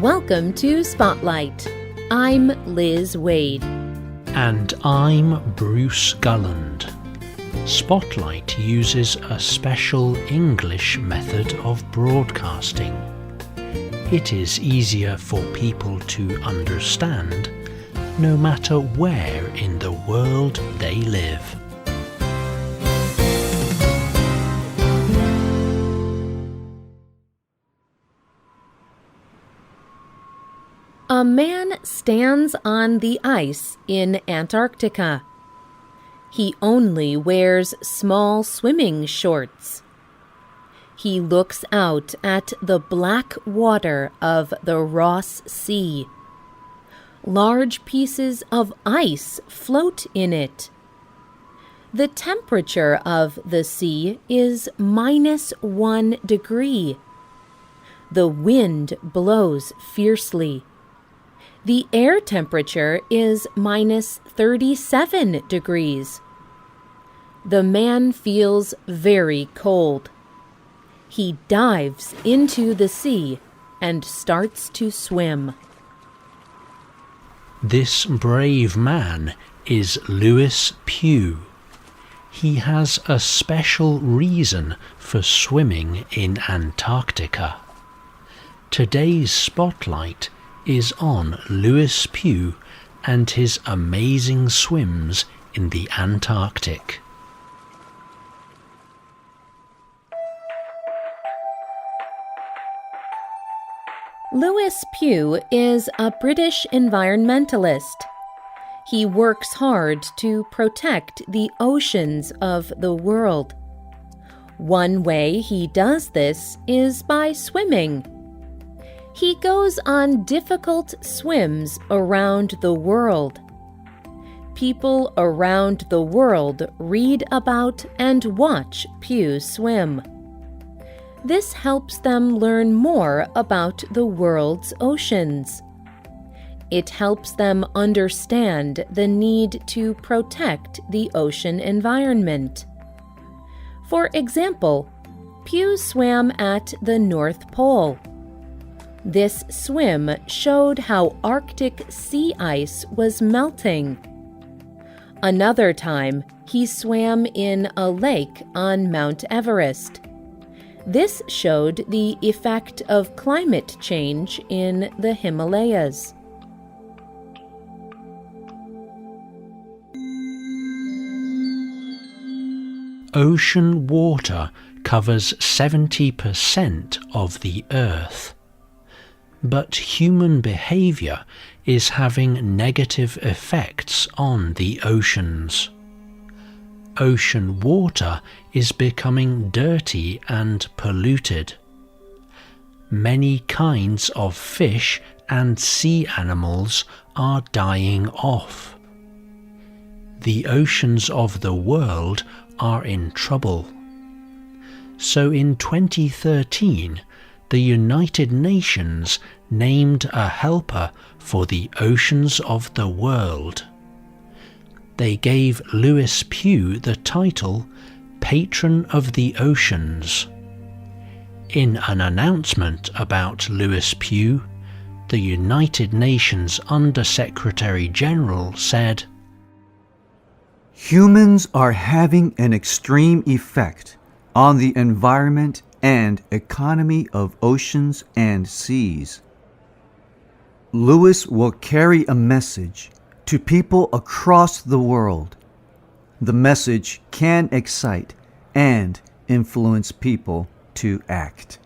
Welcome to Spotlight. I'm Liz Waid. And I'm Bruce Gulland. Spotlight uses a special English method of broadcasting. It is easier for people to understand, no matter where in the world they live. A man stands on the ice in Antarctica. He only wears small swimming shorts. He looks out at the black water of the Ross Sea. Large pieces of ice float in it. The temperature of the sea is -1 degree. The wind blows fiercely. The air temperature is -37 degrees. The man feels very cold. He dives into the sea and starts to swim. This brave man is Lewis Pugh. He has a special reason for swimming in Antarctica. Today's spotlight is on Lewis Pugh and his amazing swims in the Antarctic. Lewis Pugh is a British environmentalist. He works hard to protect the oceans of the world. One way he does this is by swimming. He goes on difficult swims around the world. People around the world read about and watch Pugh swim. This helps them learn more about the world's oceans. It helps them understand the need to protect the ocean environment. For example, Pugh swam at the North Pole. This swim showed how Arctic sea ice was melting. Another time, he swam in a lake on Mount Everest. This showed the effect of climate change in the Himalayas. Ocean water covers 70% of the Earth. But human behavior is having negative effects on the oceans. Ocean water is becoming dirty and polluted. Many kinds of fish and sea animals are dying off. The oceans of the world are in trouble. So in 2013, the United Nations named a helper for the oceans of the world. They gave Lewis Pugh the title Patron of the Oceans. In an announcement about Lewis Pugh, the United Nations Under-Secretary General said, "Humans are having an extreme effect on the environment and economy of oceans and seas. Lewis will carry a message to people across the world. The message can excite and influence people to act."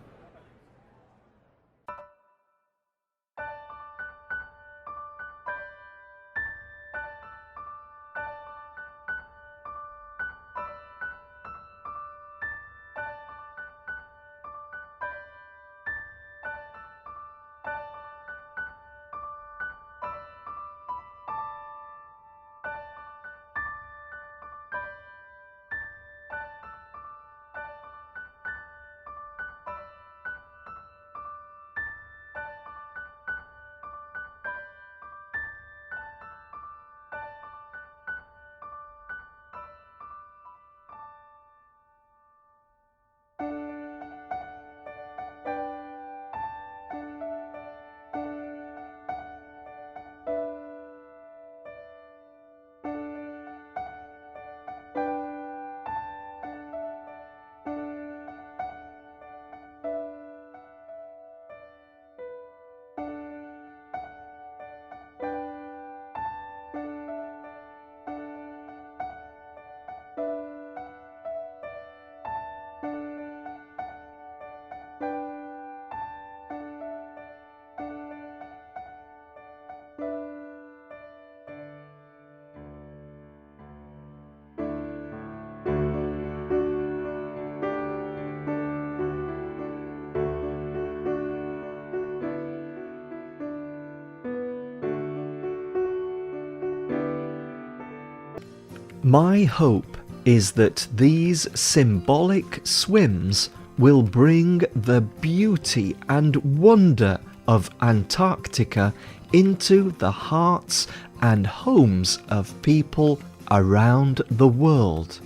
My hope is that these symbolic swims will bring the beauty and wonder of Antarctica into the hearts and homes of people around the world.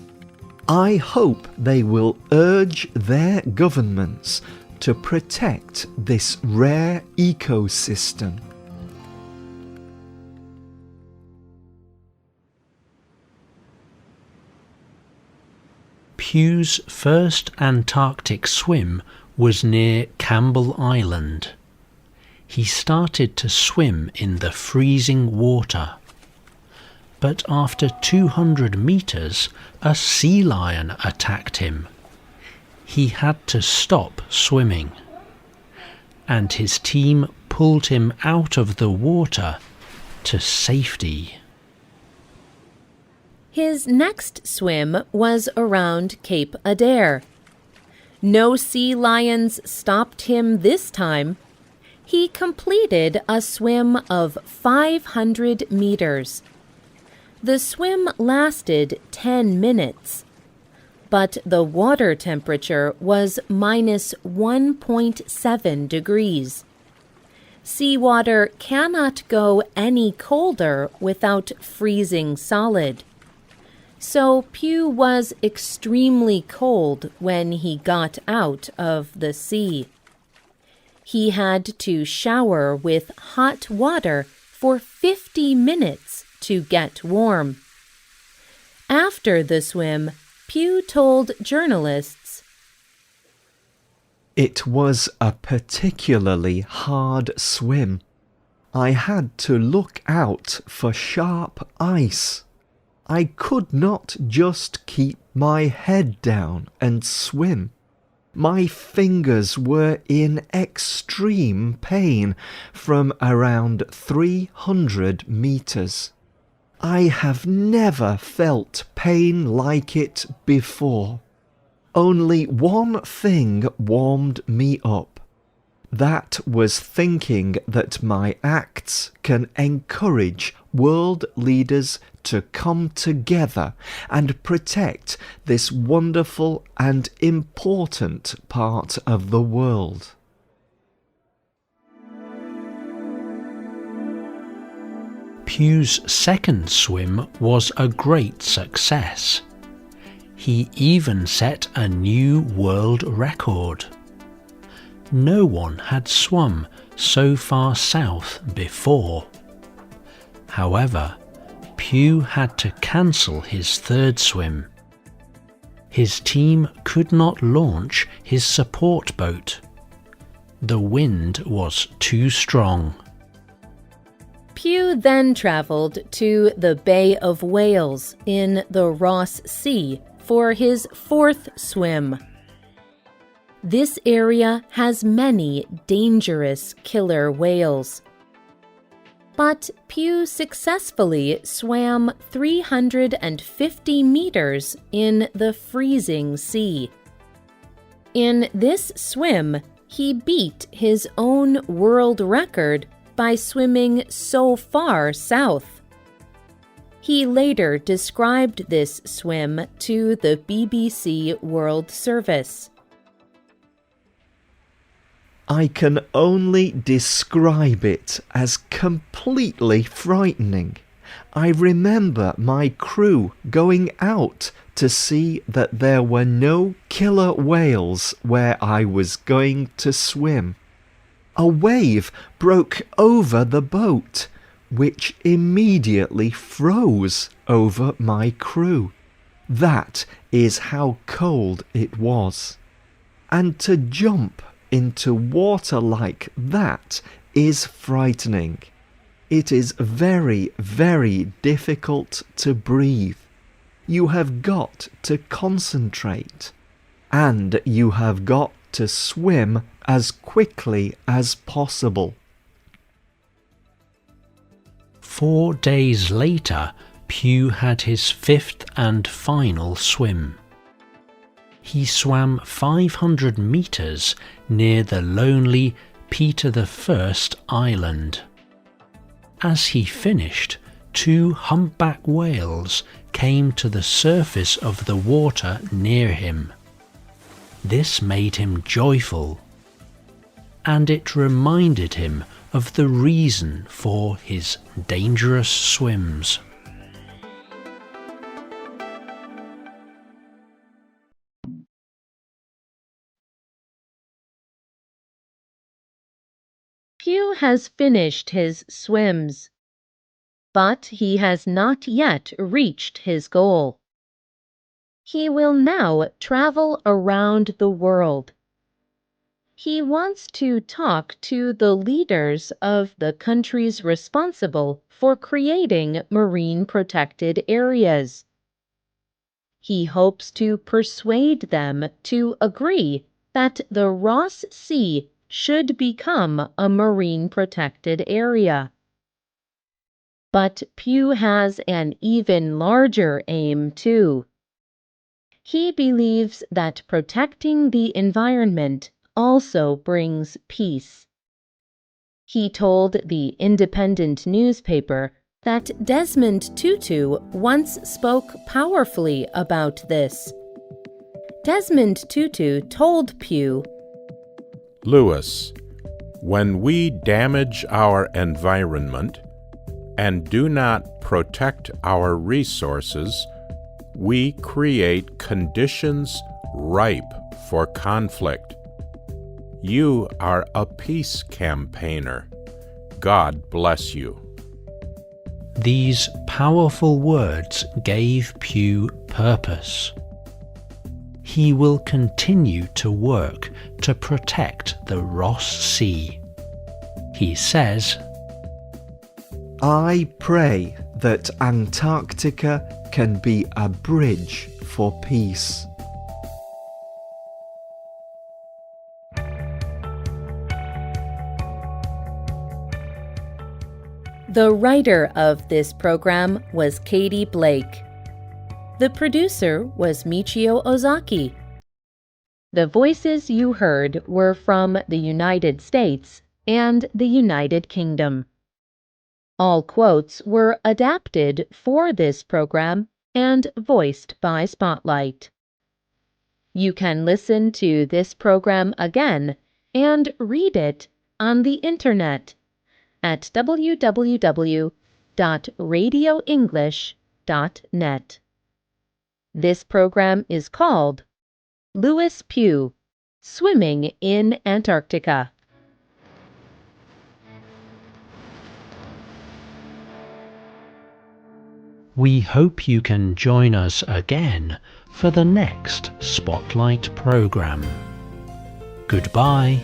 I hope they will urge their governments to protect this rare ecosystem. Pugh's first Antarctic swim was near Campbell Island. He started to swim in the freezing water. But after 200 meters, a sea lion attacked him. He had to stop swimming, and his team pulled him out of the water to safety. His next swim was around Cape Adare. No sea lions stopped him this time. He completed a swim of 500 meters. The swim lasted 10 minutes, but the water temperature was minus 1.7 degrees. Seawater cannot go any colder without freezing solid. So Pugh was extremely cold when he got out of the sea. He had to shower with hot water for 50 minutes to get warm. After the swim, Pugh told journalists, "It was a particularly hard swim. I had to look out for sharp ice. I could not just keep my head down and swim. My fingers were in extreme pain from around 300 meters. I have never felt pain like it before. Only one thing warmed me up. That was thinking that my acts can encourage world leaders to come together and protect this wonderful and important part of the world." Pugh's second swim was a great success. He even set a new world record. No one had swum so far south before. However, Pugh had to cancel his third swim. His team could not launch his support boat. The wind was too strong. Pugh then traveled to the Bay of Whales in the Ross Sea for his fourth swim. This area has many dangerous killer whales. But Pugh successfully swam 350 meters in the freezing sea. In this swim, he beat his own world record by swimming so far south. He later described this swim to the BBC World Service. I can only describe it as completely frightening. I remember my crew going out to see that there were no killer whales where I was going to swim. A wave broke over the boat, which immediately froze over my crew. That is how cold it was. And to jump into water like that is frightening. It is very, very difficult to breathe. You have got to concentrate, and you have got to swim as quickly as possible. 4 days later, Pugh had his fifth and final swim. He swam 500 meters near the lonely Peter I Island. As he finished, 2 humpback whales came to the surface of the water near him. This made him joyful, and it reminded him of the reason for his dangerous swims. Pugh has finished his swims, but he has not yet reached his goal. He will now travel around the world. He wants to talk to the leaders of the countries responsible for creating marine protected areas. He hopes to persuade them to agree that the Ross Sea should become a marine protected area. But Pugh has an even larger aim, too. He believes that protecting the environment also brings peace. He told the Independent newspaper that Desmond Tutu once spoke powerfully about this. Desmond Tutu told Pugh, "Lewis, when we damage our environment and do not protect our resources, we create conditions ripe for conflict. You are a peace campaigner. God bless you." These powerful words gave Pugh purpose. He will continue to work to protect the Ross Sea. He says, I pray that Antarctica can be a bridge for peace. The writer of this program was Katie Blake. The producer was Michio Ozaki. The voices you heard were from the United States and the United Kingdom. All quotes were adapted for this program and voiced by Spotlight. You can listen to this program again and read it on the internet at www.radioenglish.net. This program is called Lewis Pugh, Swimming in Antarctica. We hope you can join us again for the next Spotlight program. Goodbye.